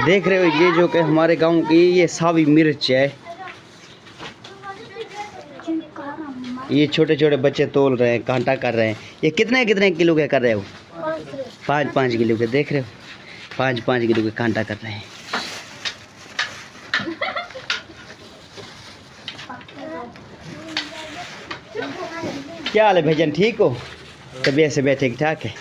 देख रहे हो ये जो कि हमारे गांव की ये सावी मिर्च है। ये छोटे छोटे बच्चे तोल रहे हैं, कांटा कर रहे हैं। ये कितने कितने किलो के कर रहे हो? 5-5 किलो के। देख रहे हो 5-5 किलो के कांटा कर रहे हैं। क्या हाल है भाईजान, ठीक हो? तबीयत से ठीक ठाक है?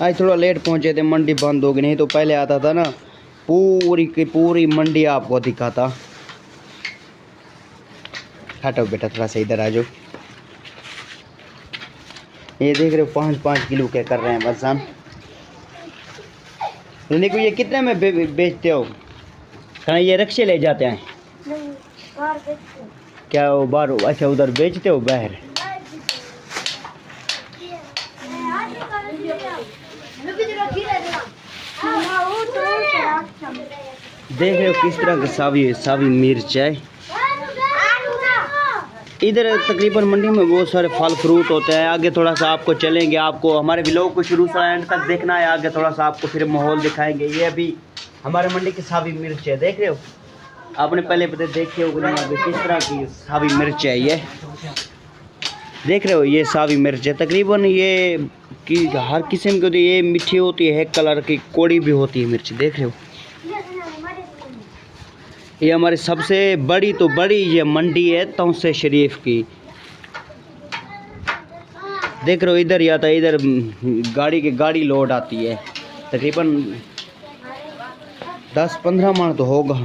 आज थोड़ा लेट पहुंचे थे, मंडी बंद हो गई, नहीं तो पहले आता था ना पूरी की पूरी मंडी आपको दिखाता। हटो बेटा थोड़ा सा इधर आ जाओ। ये देख रहे हो 5-5 किलो के कर रहे हैं वजन। को ये कितने में बेचते हो? कहाँ ये रक्शे ले जाते हैं? नहीं, बाहर बेचते हैं। क्या वो बाहर? अच्छा उधर बेचते हो बाहर। देख रहे हो किस तरह की सावी मिर्च है। इधर तकरीबन मंडी में बहुत सारे फल फ्रूट होते हैं। आगे थोड़ा सा आपको चलेंगे, आपको हमारे व्लॉग को शुरू से एंड तक देखना है। आगे थोड़ा सा आपको फिर माहौल दिखाएंगे। ये अभी हमारे मंडी की सावी मिर्च है, देख रहे हो। आपने पहले देखे हो किस तरह की सावी मिर्च है। ये देख रहे हो ये सावी मिर्च है। तकरीबन ये कि हर किस्म की होती है। ये मीठी होती है, कलर की, कौड़ी भी होती है मिर्च। देख रहे हो ये हमारी सबसे बड़ी तो बड़ी ये मंडी है तौसे शरीफ की। देख रहे हो इधर आता है, इधर गाड़ी लोड आती है। तकरीबन 10-15 मन तो होगा।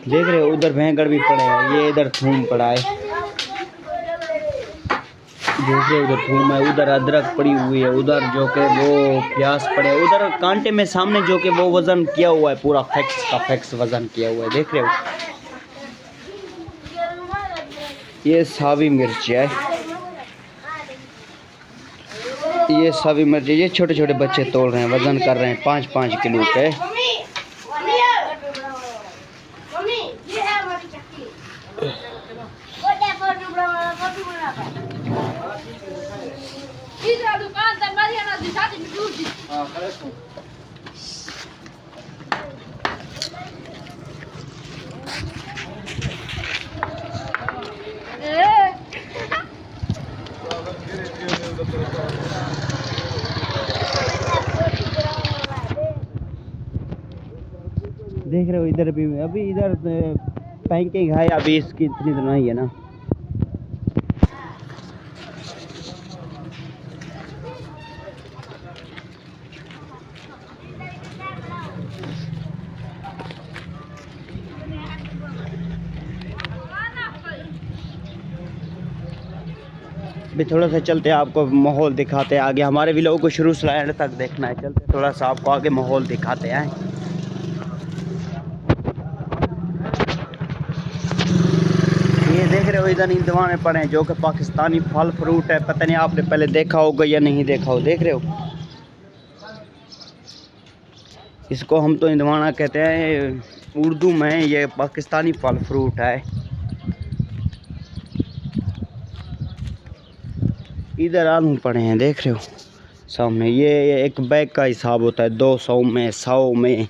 देख रहे हो उधर भैंगड़ भी पड़े हैं। ये इधर थूम पड़ा है। देख रहे हो उधर थूम है, उधर अदरक पड़ी हुई है, उधर जो कि वो प्याज पड़े, उधर कांटे में सामने जो कि वो वज़न किया हुआ है, पूरा फैक्स वज़न किया हुआ है। देख रहे हो ये सावी मिर्च है। ये सावी मिर्च है। ये छोटे छोटे बच्चे तोल रहे हैं, वज़न कर रहे हैं 5-5 किलो के। देख रहे हो इधर भी अभी इधर पैकिंग है, अभी इसकी इतनी तो नहीं है ना। अभी थोड़ा सा चलते हैं, आपको माहौल दिखाते हैं। आगे हमारे व्लॉग को शुरू से एंड तक देखना है। चलते थोड़ा सा आपको आगे माहौल दिखाते हैं। ये देख रहे हो इधर इंतज़ाम पड़े हैं जो कि पाकिस्तानी फल फ्रूट है। पता नहीं आपने पहले देखा होगा या नहीं देखा हो। देख रहे हो इसको हम तो इंदवाना कहते हैं उर्दू में। ये पाकिस्तानी फल फ्रूट है। इधर आलू पड़े हैं, देख रहे हो सामने। ये एक बैग का हिसाब होता है, 200 में, 100 में।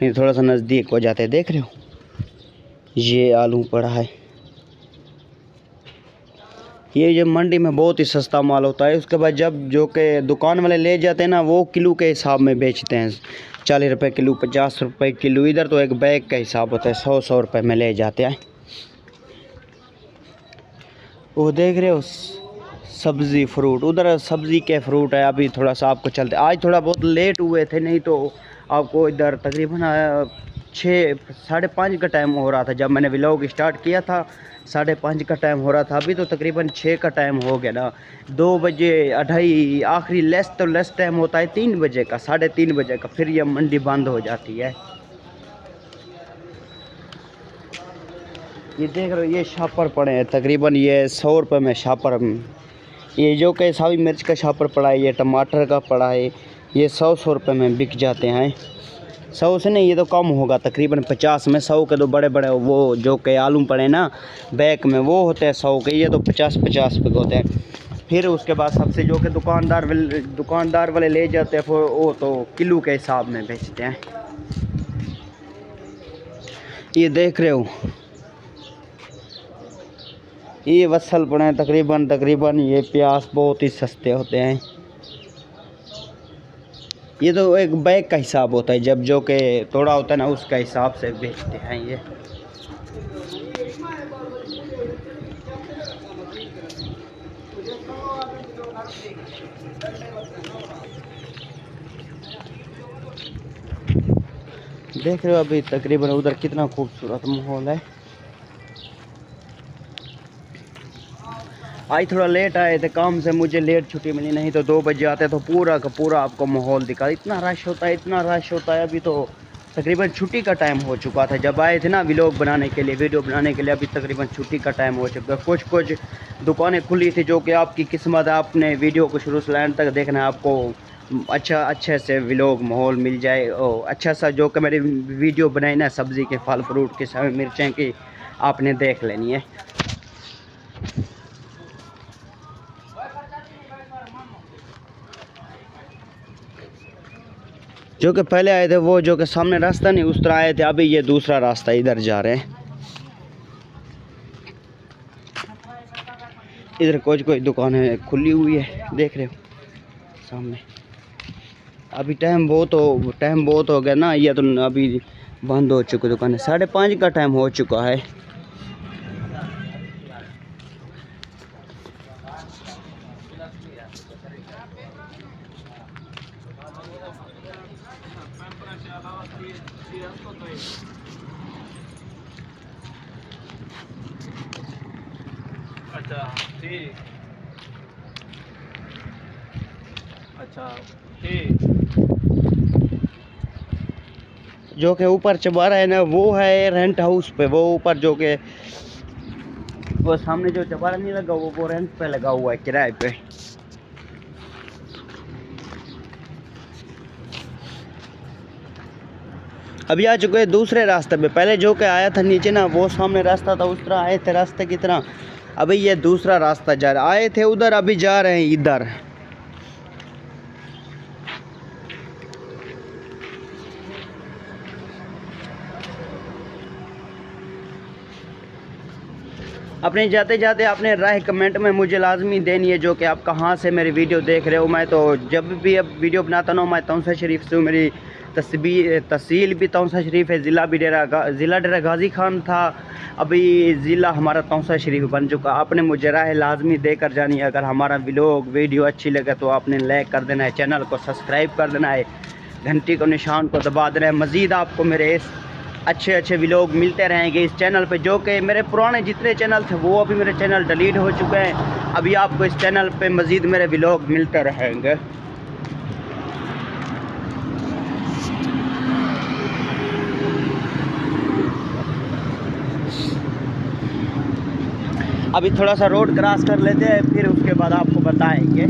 थोड़ा सा नज़दीक हो जाते हैं। देख रहे हो ये आलू पड़ा है। ये मंडी में बहुत ही सस्ता माल होता है। उसके बाद जब जो कि दुकान वाले ले जाते हैं ना, वो किलो के हिसाब में बेचते हैं। 40 रुपये किलो, 50 रुपये किलो। इधर तो एक बैग का हिसाब होता है, 100-100 रुपये में ले जाते हैं। वो देख रहे हो सब्ज़ी फ्रूट, उधर सब्ज़ी के फ्रूट है। अभी थोड़ा सा आपको चलते, आज थोड़ा बहुत लेट हुए थे, नहीं तो आपको इधर तकरीबन 6-5:30 का टाइम हो रहा था। जब मैंने व्लॉग स्टार्ट किया था 5:30 का टाइम हो रहा था। अभी तो तकरीबन 6 का टाइम हो गया ना। 2 बजे 2:30 आखिरी लेस टाइम होता है 3 बजे का, 3:30 बजे का, फिर यह मंडी बंद हो जाती है। ये देख रहे हो ये शापर पड़े हैं। तकरीबन ये 100 रुपये में शापर। ये जो कि सावी मिर्च का शापर पड़ा है, ये टमाटर का पड़ा है, ये 100-100 रुपये में बिक जाते हैं। 100 से नहीं, ये तो कम होगा, तकरीबन 50 में। 100 के तो बड़े बड़े वो जो कि आलू पड़े ना बैग में, वो होते हैं 100 के। ये तो 50-50 रुपये के होते हैं। फिर उसके बाद सबसे जो कि दुकानदार वाले ले जाते हैं, फिर वो तो किलो के हिसाब में बेचते हैं। ये देख रहे हो, ये वसल पड़े तकरीबन ये प्याज बहुत ही सस्ते होते हैं। ये तो एक बैग का हिसाब होता है, जब जो कि थोड़ा होता है ना उसका हिसाब से बेचते हैं ये। देख रहे हो अभी तकरीबन उधर कितना खूबसूरत माहौल है। आज थोड़ा लेट आए थे काम से, मुझे लेट छुट्टी मिली, नहीं तो 2 बजे आते तो पूरा का पूरा आपको माहौल दिखा। इतना रश होता है। अभी तो तकरीबन छुट्टी का टाइम हो चुका था जब आए थे ना व्लॉग बनाने के लिए, वीडियो बनाने के लिए। अभी तकरीबन छुट्टी का टाइम हो चुका है। कुछ दुकानें खुली थी, जो कि आपकी किस्मत है। आपने वीडियो को शुरू से एंड तक देखना है, आपको अच्छे से व्लॉग माहौल मिल जाए। और अच्छा सा जो कि मेरी वीडियो बनाई ना सब्ज़ी के, फल फ्रूट के, समय मिर्चें की, आपने देख लेनी है। जो कि पहले आए थे वो जो कि सामने रास्ता नहीं उस तरह आए थे, अभी ये दूसरा रास्ता इधर जा रहे हैं। इधर कोई दुकानें खुली हुई है, देख रहे हो सामने। अभी टाइम बहुत हो गया ना, ये तो अभी बंद हो चुकी दुकानें। 5:30 का टाइम हो चुका है। अच्छा ठीक। जो कि ऊपर चबारा है ना, वो है रेंट हाउस पे। वो ऊपर जो कि वो सामने जो चबारा नहीं लगा, वो रेंट पे लगा हुआ है, किराए पे। अभी आ चुके हैं दूसरे रास्ते पे। पहले जो कि आया था नीचे ना, वो सामने रास्ता था, उस तरह आए थे रास्ते की तरह। अभी ये दूसरा रास्ता जा रहा, आए थे उधर, अभी जा रहे हैं इधर। अपने जाते जाते अपने राय कमेंट में मुझे लाजमी देनी है, जो कि आप कहाँ से मेरी वीडियो देख रहे हो। मैं तो जब भी अब वीडियो बनाता हूँ, मैं तौसा शरीफ से हूँ। मेरी तहसील भी तौसा शरीफ है, ज़िला डेरा गाजी खान था, अभी ज़िला हमारा तौसा शरीफ बन चुका। आपने मुझे राय लाजमी देकर जानी है। अगर हमारा व्लॉग वीडियो अच्छी लगे तो आपने लाइक कर देना है, चैनल को सब्सक्राइब कर देना है, घंटी को निशान को दबा देना है। मज़ीद आपको मेरे इस अच्छे व्लॉग मिलते रहेंगे इस चैनल पे। जो कि मेरे पुराने जितने चैनल थे वो अभी मेरे चैनल डिलीट हो चुके हैं। अभी आपको इस चैनल पे मज़ीद मेरे व्लॉग मिलते रहेंगे। अभी थोड़ा सा रोड क्रॉस कर लेते हैं, फिर उसके बाद आपको बताएंगे।